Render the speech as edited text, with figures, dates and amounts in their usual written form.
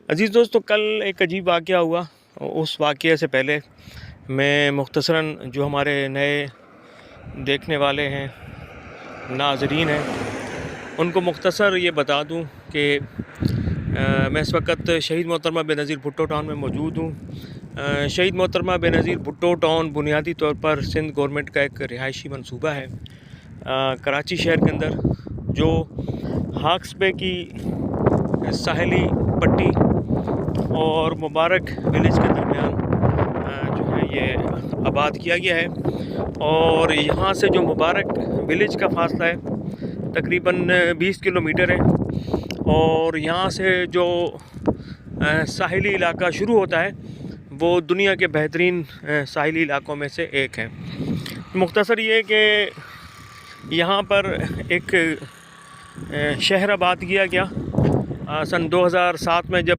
عزیز دوستو، کل ایک عجیب واقعہ ہوا۔ اس واقعے سے پہلے میں مختصراً جو ہمارے نئے دیکھنے والے ہیں، ناظرین ہیں، ان کو مختصر یہ بتا دوں کہ میں اس وقت شہید محترمہ بے نظیر بھٹو ٹاؤن میں موجود ہوں۔ شہید محترمہ بے نظیر بھٹو ٹاؤن بنیادی طور پر سندھ گورنمنٹ کا ایک رہائشی منصوبہ ہے کراچی شہر کے اندر، جو ہاکس بے کی ساحلی پٹی اور مبارک ولیج کے درمیان جو ہے یہ آباد کیا گیا ہے۔ اور یہاں سے جو مبارک ولیج کا فاصلہ ہے تقریباً 20 کلومیٹر ہے، اور یہاں سے جو ساحلی علاقہ شروع ہوتا ہے وہ دنیا کے بہترین ساحلی علاقوں میں سے ایک ہے۔ مختصر یہ کہ یہاں پر ایک شہر آباد کیا گیا سن 2007 میں، جب